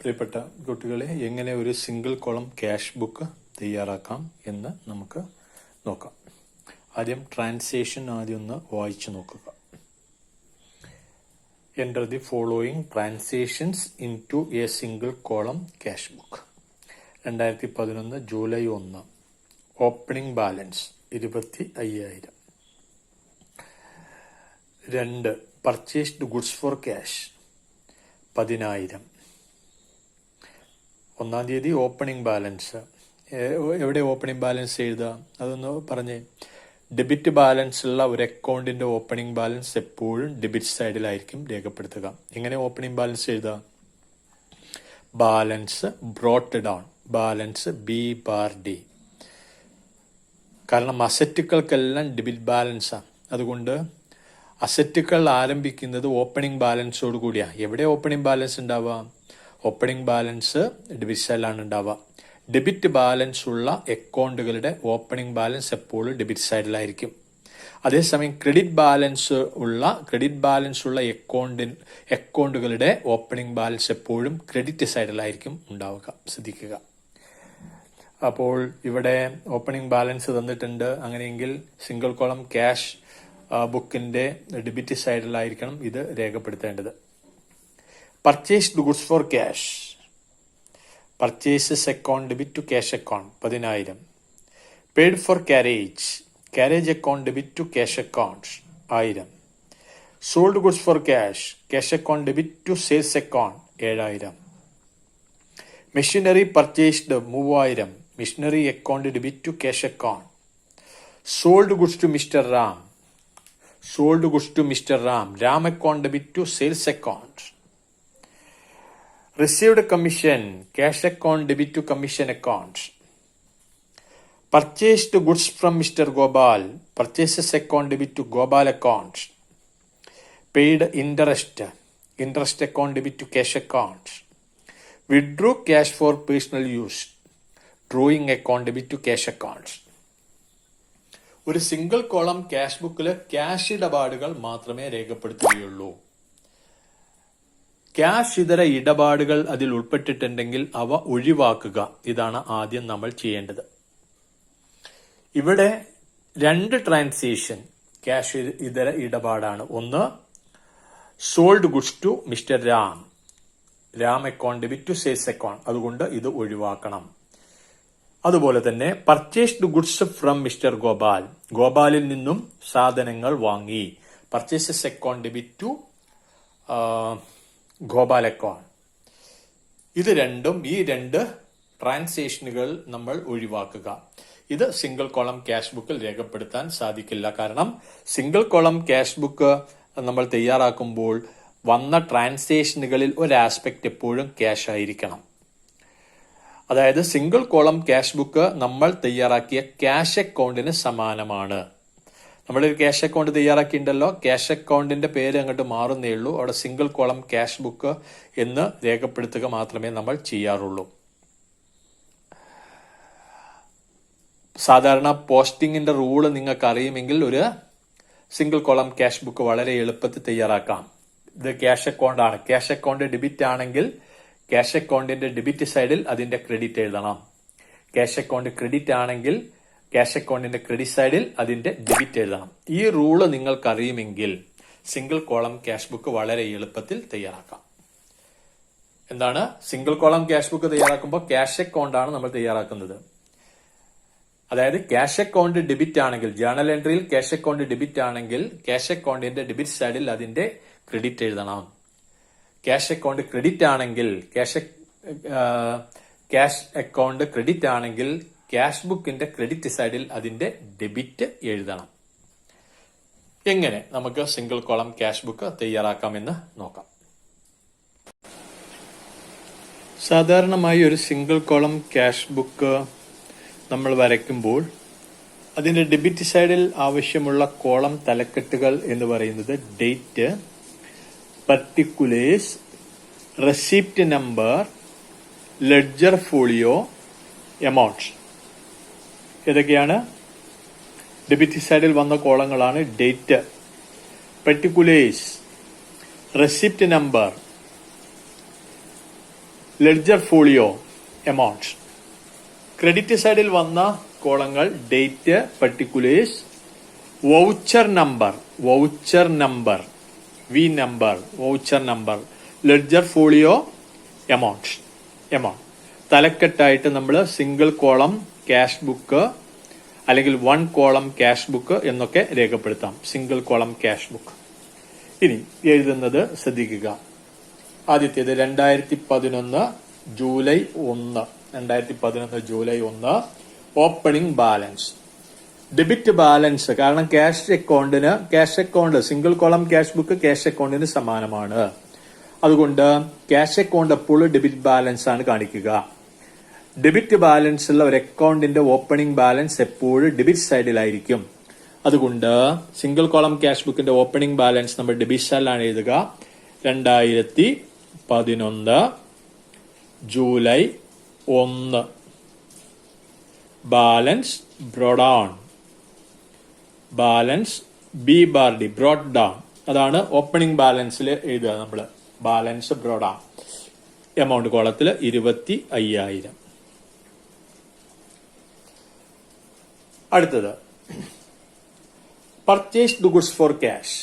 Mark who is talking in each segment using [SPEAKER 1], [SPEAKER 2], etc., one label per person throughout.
[SPEAKER 1] പ്രിയപ്പെട്ട കുട്ടികളെ, എങ്ങനെ ഒരു സിംഗിൾ കോളം ക്യാഷ് ബുക്ക് തയ്യാറാക്കാം എന്ന് നമുക്ക് നോക്കാം. ആദ്യം ട്രാൻസാക്ഷൻ ഒന്ന് വായിച്ചു നോക്കുക. Enter the following transactions into a single column cash book. 2011 July 1. Opening balance 25,000. 2. Purchased goods for cash 10,000. 1-ാം തീയതി ഓപ്പണിംഗ് ബാലൻസ്. എവിടെ ഓപ്പണിംഗ് ബാലൻസ് എഴുതുക? അതൊന്ന് പറഞ്ഞേ. ഡെബിറ്റ് ബാലൻസ് ഉള്ള ഒരു അക്കൗണ്ടിന്റെ ഓപ്പണിംഗ് ബാലൻസ് എപ്പോഴും ഡെബിറ്റ് സൈഡിലായിരിക്കും രേഖപ്പെടുത്തുക. എങ്ങനെ ഓപ്പണിംഗ് ബാലൻസ് എഴുതുക? Balance brought down, balance B/D. കാരണം അസറ്റുകൾക്കെല്ലാം ഡെബിറ്റ് ബാലൻസാണ്. അതുകൊണ്ട് അസറ്റുകൾ ആരംഭിക്കുന്നത് ഓപ്പണിംഗ് ബാലൻസോട് കൂടിയാണ്. എവിടെ ഓപ്പണിംഗ് ബാലൻസ് ഉണ്ടാവുക? ഓപ്പണിംഗ് ബാലൻസ് ഡെബിറ്റ് സൈഡിലാണ് ഉണ്ടാവുക. ഡെബിറ്റ് ബാലൻസ് ഉള്ള അക്കൗണ്ടുകളുടെ ഓപ്പണിംഗ് ബാലൻസ് എപ്പോഴും ഡെബിറ്റ് സൈഡിലായിരിക്കും. അതേസമയം ക്രെഡിറ്റ് ബാലൻസ് ഉള്ള അക്കൗണ്ടുകളുടെ ഓപ്പണിംഗ് ബാലൻസ് എപ്പോഴും ക്രെഡിറ്റ് സൈഡിലായിരിക്കും ഉണ്ടാവുക. ശ്രദ്ധിക്കുക. അപ്പോൾ ഇവിടെ ഓപ്പണിംഗ് ബാലൻസ് തന്നിട്ടുണ്ട്. അങ്ങനെയെങ്കിൽ സിംഗിൾ കോളം ക്യാഷ് ബുക്കിന്റെ ഡെബിറ്റ് സൈഡിലായിരിക്കണം ഇത് രേഖപ്പെടുത്തേണ്ടത്. Purchased goods for cash, purchases account debit to cash account 10,000. Paid for carriage account debit to cash account 1,000. Sold goods for cash account debit to sales account 7,000. Machinery purchased 3,000. Machinery account debit to cash account. Sold goods to mister Ram, Ram account debit to sales account. Received commission, cash account debit to commission account. Purchased goods from Mr. Gopal, purchases account debit to Gopal account. Paid interest account debit to cash account. Withdrew cash for personal use, drawing account debit to cash account. ഒരു single column cash ബുക്കിൽ cash ഇടപാടുകൾ മാത്രമേ രേഖപ്പെടുത്തുകയുള്ളൂ. Cash ഇതര ഇടപാടുകൾ അതിൽ ഉൾപ്പെട്ടിട്ടുണ്ടെങ്കിൽ അവ ഒഴിവാക്കുക. ഇതാണ് ആദ്യം നമ്മൾ ചെയ്യേണ്ടത്. ഇവിടെ 2 ട്രാൻസാക്ഷൻ ക്യാഷ് ഇതര ഇടപാടാണ്. ഒന്ന്, sold goods to mister Ram account debit to sales account. അതുകൊണ്ട് ഇത് ഒഴിവാക്കണം. അതുപോലെ തന്നെ പർച്ചേസ്ഡ് ഗുഡ്സ് ഫ്രം മിസ്റ്റർ ഗോപാലിൽ നിന്നും സാധനങ്ങൾ വാങ്ങി, purchases account debit to Gopal account. ഇത് രണ്ടും, ഈ 2 ട്രാൻസാക്ഷനുകൾ നമ്മൾ ഒഴിവാക്കുക. ഇത് സിംഗിൾ കോളം ക്യാഷ് ബുക്കിൽ രേഖപ്പെടുത്താൻ സാധിക്കില്ല. കാരണം സിംഗിൾ കോളം ക്യാഷ് ബുക്ക് നമ്മൾ തയ്യാറാക്കുമ്പോൾ വന്ന ട്രാൻസാക്ഷനുകളിൽ ഒരു ആസ്പെക്ട് എപ്പോഴും ക്യാഷ് ആയിരിക്കണം. അതായത് സിംഗിൾ കോളം ക്യാഷ് ബുക്ക് നമ്മൾ തയ്യാറാക്കിയ ക്യാഷ് അക്കൗണ്ടിന് സമാനമാണ്. നമ്മളൊരു ക്യാഷ് അക്കൗണ്ട് തയ്യാറാക്കിയിട്ടുണ്ടല്ലോ, ക്യാഷ് അക്കൗണ്ടിന്റെ പേര് അങ്ങോട്ട് മാറുന്നേ ഉള്ളൂ. അവിടെ സിംഗിൾ കോളം ക്യാഷ് ബുക്ക് എന്ന് രേഖപ്പെടുത്തുക മാത്രമേ നമ്മൾ ചെയ്യാറുള്ളൂ. സാധാരണ പോസ്റ്റിംഗിന്റെ റൂള് നിങ്ങൾക്ക് അറിയുമെങ്കിൽ ഒരു സിംഗിൾ കോളം ക്യാഷ് ബുക്ക് വളരെ എളുപ്പത്തിൽ തയ്യാറാക്കാം. ഇത് ക്യാഷ് അക്കൗണ്ട് ആണ്. ക്യാഷ് അക്കൗണ്ട് ഡെബിറ്റ് ആണെങ്കിൽ ക്യാഷ് അക്കൗണ്ടിന്റെ ഡെബിറ്റ് സൈഡിൽ അതിന്റെ ക്രെഡിറ്റ് എഴുതണം. ക്യാഷ് അക്കൗണ്ട് ക്രെഡിറ്റ് ആണെങ്കിൽ ക്യാഷ് അക്കൗണ്ടിന്റെ ക്രെഡിറ്റ് സൈഡിൽ അതിന്റെ ഡെബിറ്റ് എഴുതണം. ഈ റൂള് നിങ്ങൾക്ക് അറിയുമെങ്കിൽ സിംഗിൾ കോളം ക്യാഷ് ബുക്ക് വളരെ എളുപ്പത്തിൽ തയ്യാറാക്കാം. എന്താണ്? സിംഗിൾ കോളം ക്യാഷ് ബുക്ക് തയ്യാറാക്കുമ്പോൾ ക്യാഷ് അക്കൗണ്ട് ആണ് നമ്മൾ തയ്യാറാക്കുന്നത്. അതായത് ക്യാഷ് അക്കൗണ്ട് ഡെബിറ്റ് ആണെങ്കിൽ, ജേണൽ എൻട്രിയിൽ ക്യാഷ് അക്കൗണ്ട് ഡെബിറ്റ് ആണെങ്കിൽ ക്യാഷ് അക്കൗണ്ടിന്റെ ഡെബിറ്റ് സൈഡിൽ അതിന്റെ ക്രെഡിറ്റ് എഴുതണം. ക്യാഷ് അക്കൗണ്ട് ക്രെഡിറ്റ് ആണെങ്കിൽ ക്യാഷ് അക്കൗണ്ട് ക്രെഡിറ്റ് ആണെങ്കിൽ ക്യാഷ് ബുക്കിന്റെ ക്രെഡിറ്റ് സൈഡിൽ അതിന്റെ ഡെബിറ്റ് എഴുതണം. എങ്ങനെ നമുക്ക് സിംഗിൾ കോളം ക്യാഷ് ബുക്ക് തയ്യാറാക്കാമെന്ന് നോക്കാം. സാധാരണമായി ഒരു സിംഗിൾ കോളം ക്യാഷ് ബുക്ക് നമ്മൾ വരയ്ക്കുമ്പോൾ അതിന്റെ ഡെബിറ്റ് സൈഡിൽ ആവശ്യമുള്ള കോളം തലക്കെട്ടുകൾ എന്ന് പറയുന്നത് date, particulars, receipt number, ledger folio, amount. ഏതൊക്കെയാണ്? ഡെബിറ്റ് സൈഡിൽ വന്ന കോളങ്ങളാണ് date, particulars, receipt number, ledger folio amounts. Credit സൈഡിൽ വന്ന കോളങ്ങൾ date, particulars, voucher number, V number, voucher number, ledger folio, amount. തലക്കെട്ടായിട്ട് നമ്മൾ സിംഗിൾ കോളം ക്യാഷ് ബുക്ക് അല്ലെങ്കിൽ 1 കോളം ക്യാഷ് ബുക്ക് എന്നൊക്കെ രേഖപ്പെടുത്താം. Single column cash book. ഇനി എഴുതുന്നത് ശ്രദ്ധിക്കുക. ആദ്യത്തേത് 2011 July 1 opening balance. Debit balance, കാരണം cash account single column cash book cash അക്കൗണ്ടിന് സമാനമാണ്. അതുകൊണ്ട് ക്യാഷ് അക്കൗണ്ട് എപ്പോഴും ഡെബിറ്റ് ബാലൻസ് ആണ് കാണിക്കുക. ഡെബിറ്റ് ബാലൻസ് ഉള്ള ഒരു അക്കൗണ്ടിന്റെ ഓപ്പണിംഗ് ബാലൻസ് എപ്പോഴും ഡെബിറ്റ് സൈഡിലായിരിക്കും. അതുകൊണ്ട് സിംഗിൾ കോളം ക്യാഷ് ബുക്കിന്റെ ഓപ്പണിംഗ് ബാലൻസ് നമ്മൾ ഡെബിറ്റ് സൈഡിലാണ് എഴുതുക. 2011 July 1 balance brought down, balance BD brought down. അതാണ് ഓപ്പണിംഗ് ബാലൻസിൽ എഴുതുക നമ്മൾ. Balance brought down. എമൗണ്ട് കോളത്തിൽ 25,000. അടുത്തത് പർച്ചേസ്ഡ് ഗുഡ്സ് ഫോർ ക്യാഷ്.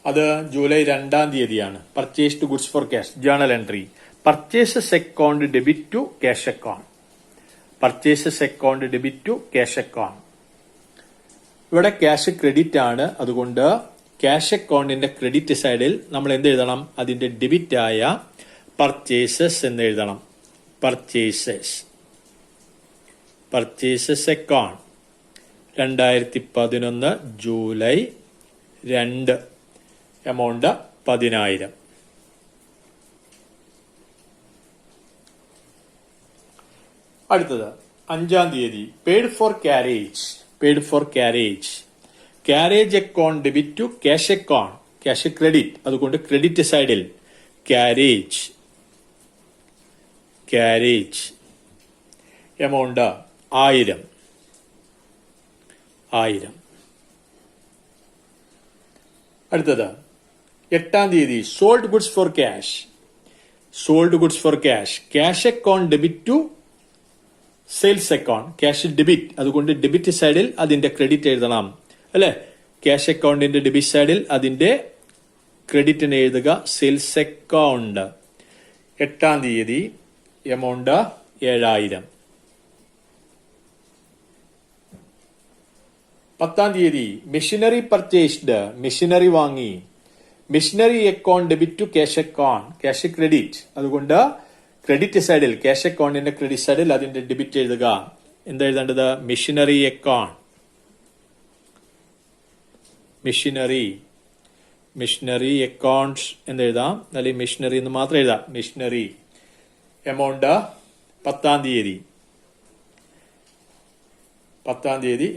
[SPEAKER 1] അത് July 2 purchased goods for cash. Journal entry. Purchases account debit to cash account. Purchases account debit to cash account. ഇവിടെ cash credit ആണ്. അതുകൊണ്ട് ക്യാഷ് അക്കൗണ്ടിന്റെ ക്രെഡിറ്റ് സൈഡിൽ നമ്മൾ എന്ത് എഴുതണം? അതിന്റെ ഡെബിറ്റ് ആയ പർച്ചേസസ് എന്ന് എഴുതണം. Purchases account 2011 July 2 amount 10,000. അടുത്തത് 5 paid for carriage. Carriage account debit to cash account. Cash credit. അതുകൊണ്ട് ക്രെഡിറ്റ് സൈഡിൽ ക്യാരേജ് എമൗണ്ട് 1,000. അടുത്തത് 8 sold goods for cash. Cash account debit to sales account. Cash debit. അതുകൊണ്ട് debit സൈഡിൽ അതിന്റെ credit എഴുതണം അല്ലെ. Cash അക്കൗണ്ടിന്റെ ഡെബിറ്റ് സൈഡിൽ അതിന്റെ ക്രെഡിറ്റിന് എഴുതുക sales account. 8 amount 7,000. 10 machinery purchased. Machinery വാങ്ങി. Machinery account debit to cash account. Cash credit. അതുകൊണ്ട് ക്രെഡിറ്റ് സൈഡിൽ ക്യാഷ് അക്കൗണ്ടിന്റെ ക്രെഡിറ്റ് സൈഡിൽ അതിന്റെ ഡെബിറ്റ് എഴുതുക. എന്താ എഴുതേണ്ടത്? Machinery account. മെഷീനറി അക്കൗണ്ട്സ് എന്ന് എഴുതാം. അല്ലെങ്കിൽ മെഷീനറി എന്ന് മാത്രം എഴുതാം. Machinery amount 10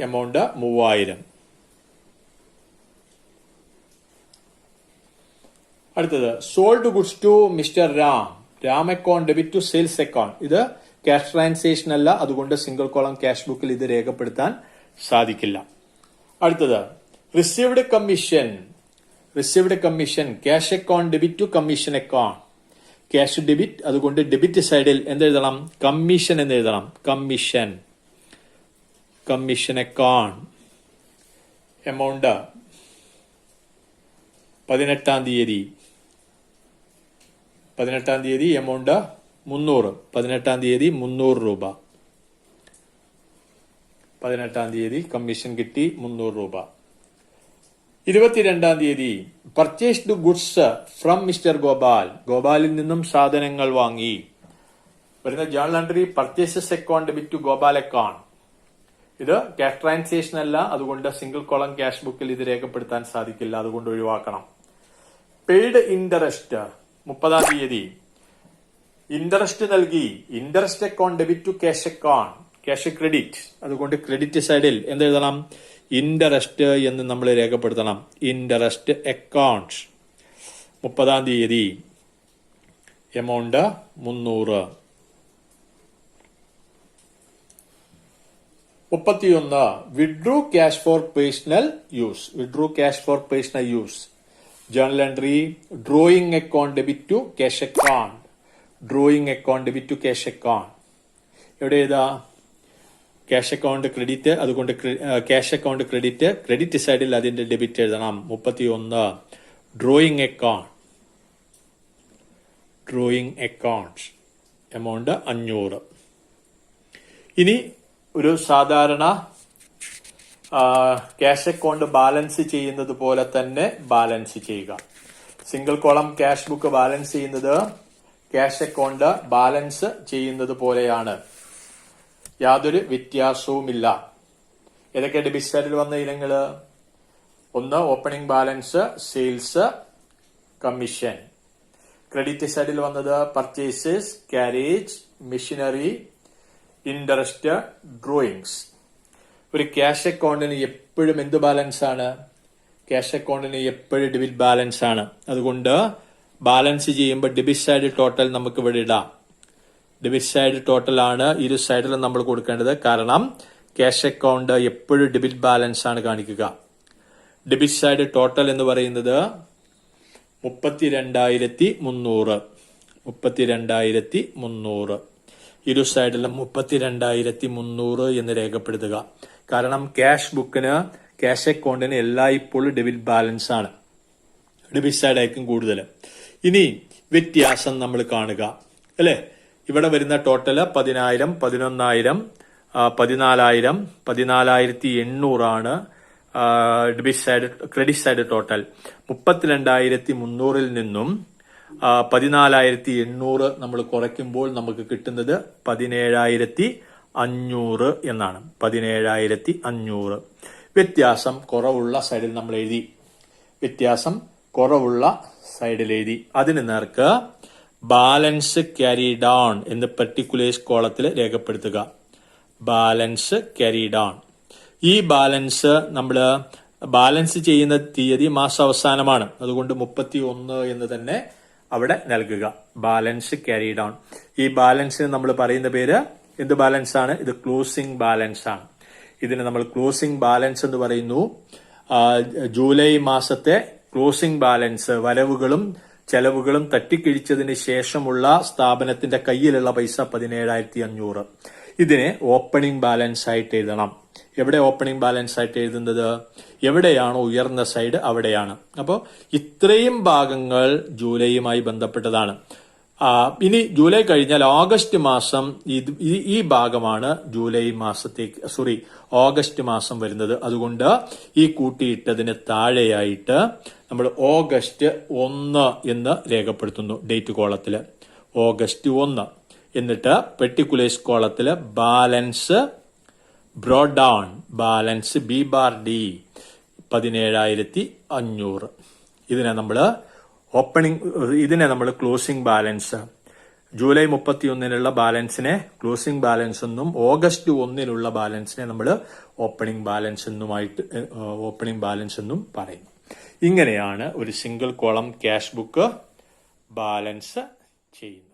[SPEAKER 1] amount 3,000. അടുത്തത് sold goods to mister Ram account debit to sales account. ഇത് ക്യാഷ് ട്രാൻസാക്ഷൻ അല്ല. അതുകൊണ്ട് സിംഗിൾ കോളം ക്യാഷ് ബുക്കിൽ ഇത് രേഖപ്പെടുത്താൻ സാധിക്കില്ല. അടുത്തത് received commission. Cash account debit to commission account. Cash debit. അതുകൊണ്ട് ഡെബിറ്റ് സൈഡിൽ എന്തെഴുതണം? കമ്മീഷൻ എന്ന് എഴുതണം. Commission account amount 18 amount 300. 300 രൂപ. 18 കമ്മീഷൻ കിട്ടി 300 രൂപ. 22 പർച്ചേസ്ഡ് ഗുഡ്സ് ഫ്രം മിസ്റ്റർ ഗോപാലിൽ നിന്നും സാധനങ്ങൾ വാങ്ങി. വരുന്ന journal entry purchases account debit to Gopal account. ഇത് ക്യാഷ് ട്രാൻസാക്ഷൻ അല്ല. അതുകൊണ്ട് സിംഗിൾ കോളം ക്യാഷ് ബുക്കിൽ ഇത് രേഖപ്പെടുത്താൻ സാധിക്കില്ല. അതുകൊണ്ട് ഒഴിവാക്കണം. പെയ്ഡ് ഇൻട്രസ്റ്റ് 30 ഇൻട്രസ്റ്റ് നൽകി. Interest account debit to cash account. Cash credit. അതുകൊണ്ട് ക്രെഡിറ്റ് സൈഡിൽ എന്തെഴുതണം? ഇൻട്രസ്റ്റ് എന്ന് നമ്മൾ രേഖപ്പെടുത്തണം. Interest account 30 amount 300. 31 withdrew cash for personal use. Journal entry drawing account debit to cash account. Drawing account debit to cash account. എവിടെ ഏതാ cash account credit, അതുകൊണ്ട് cash account credit സൈഡിൽ അതിന്റെ ഡെബിറ്റ് എഴുതണം. 31 ഡ്രോയിങ് അക്കൗണ്ട് എമൗണ്ട് 500. ഇനി ഒരു സാധാരണ cash account balance ചെയ്യുന്നത് പോലെ തന്നെ ബാലൻസ് ചെയ്യുക. Single column cash book balance ചെയ്യുന്നത് ക്യാഷ് അക്കൗണ്ട് ബാലൻസ് ചെയ്യുന്നത് പോലെയാണ്, യാതൊരു വ്യത്യാസവുമില്ല. ഏതൊക്കെ ഡെബിറ്റ് സൈഡിൽ വന്ന ഇനങ്ങള്? ഒന്ന് opening balance, sales, commission. Credit സൈഡിൽ വന്നത് purchases, carriage, machinery, interest, drawings. ഒരു ക്യാഷ് അക്കൗണ്ടിന് എപ്പോഴും എന്ത് ബാലൻസ് ആണ്? ക്യാഷ് അക്കൗണ്ടിന് എപ്പോഴും ഡെബിറ്റ് ബാലൻസ് ആണ്. അതുകൊണ്ട് ബാലൻസ് ചെയ്യുമ്പോൾ ഡെബിറ്റ് സൈഡ് ടോട്ടൽ നമുക്ക് ഇവിടെ ഇടാം. ഡെബിറ്റ് സൈഡ് ടോട്ടൽ ആണ് ഇരു സൈഡിലും നമ്മൾ കൊടുക്കേണ്ടത്. കാരണം ക്യാഷ് അക്കൗണ്ട് എപ്പോഴും ഡെബിറ്റ് ബാലൻസ് ആണ് കാണിക്കുക. ഡെബിറ്റ് സൈഡ് ടോട്ടൽ എന്ന് പറയുന്നത് 32,300. 32,300 ഇരു സൈഡിലും 32,300 എന്ന് രേഖപ്പെടുത്തുക. കാരണം ക്യാഷ് ബുക്കിന് ക്യാഷ് അക്കൗണ്ടിന് എല്ലായ്പ്പോഴും ഡെബിറ്റ് ബാലൻസ് ആണ്, ഡെബിറ്റ് സൈഡ് ആയിരിക്കും കൂടുതൽ. ഇനി വ്യത്യാസം നമ്മൾ കാണുക അല്ലെ. ഇവിടെ വരുന്ന ടോട്ടല് 10,000, 11,000, 14,000, 14,800 ആണ് debit side. Credit side total 32,300 നിന്നും 14,800 നമ്മൾ കുറയ്ക്കുമ്പോൾ നമുക്ക് കിട്ടുന്നത് 17,500 എന്നാണ്. 17,500. വ്യത്യാസം കുറവുള്ള സൈഡിൽ നമ്മൾ എഴുതി. വ്യത്യാസം കുറവുള്ള സൈഡിൽ എഴുതി. അതിന് നേർക്ക് ബാലൻസ് ക്യാരിഡ് ഓൺ എന്ന് പെർട്ടിക്കുലേഴ്സ് കോളത്തിൽ രേഖപ്പെടുത്തുക. Balance carried on. ഈ ബാലൻസ് നമ്മൾ ബാലൻസ് ചെയ്യുന്ന തീയതി മാസാവസാനമാണ്. അതുകൊണ്ട് 31 എന്ന് തന്നെ അവിടെ നൽകുക. Balance carried on. ഈ ബാലൻസിന് നമ്മൾ പറയുന്ന പേര് എന്ത് ബാലൻസ് ആണ്? ഇത് ക്ലോസിംഗ് ബാലൻസ് ആണ്. ഇതിന് നമ്മൾ ക്ലോസിംഗ് ബാലൻസ് എന്ന് പറയുന്നു. ജൂലൈ മാസത്തെ ക്ലോസിംഗ് ബാലൻസ് വരവുകളും ചെലവുകളും തട്ടിക്കിഴിച്ചതിന് ശേഷമുള്ള സ്ഥാപനത്തിന്റെ കയ്യിലുള്ള പൈസ 17,500. ഇതിനെ ഓപ്പണിംഗ് ബാലൻസ് ആയിട്ട് എഴുതണം. എവിടെ ഓപ്പണിംഗ് ബാലൻസ് ആയിട്ട് എഴുതുന്നത്? എവിടെയാണോ ഉയർന്ന സൈഡ് അവിടെയാണ്. അപ്പോൾ ഇത്രയും ഭാഗങ്ങൾ ജൂലൈയുമായി ബന്ധപ്പെട്ടതാണ്. ഇനി ജൂലൈ കഴിഞ്ഞാൽ ഓഗസ്റ്റ് മാസം ഈ ഭാഗമാണ് ഓഗസ്റ്റ് മാസം വരുന്നത്. അതുകൊണ്ട് ഈ കൂട്ടിയിട്ടതിന് താഴെയായിട്ട് നമ്മൾ ഓഗസ്റ്റ് 1 എന്ന് രേഖപ്പെടുത്തുന്നു ഡേറ്റ് കോളത്തില്. ഓഗസ്റ്റ് 1. എന്നിട്ട് പെർട്ടിക്കുലേഴ്സ് കോളത്തില് balance brought down, balance B⁻D 17,500. ഇതിനെ നമ്മൾ ക്ലോസിംഗ് ബാലൻസ്, ജൂലൈ 31 ബാലൻസിനെ ക്ലോസിംഗ് ബാലൻസ് എന്നും ഓഗസ്റ്റ് 1 ബാലൻസിനെ നമ്മൾ ഓപ്പണിംഗ് ബാലൻസ് എന്നും പറയും. ഇങ്ങനെയാണ് ഒരു single column cash book balance ചെയ്യുന്നത്.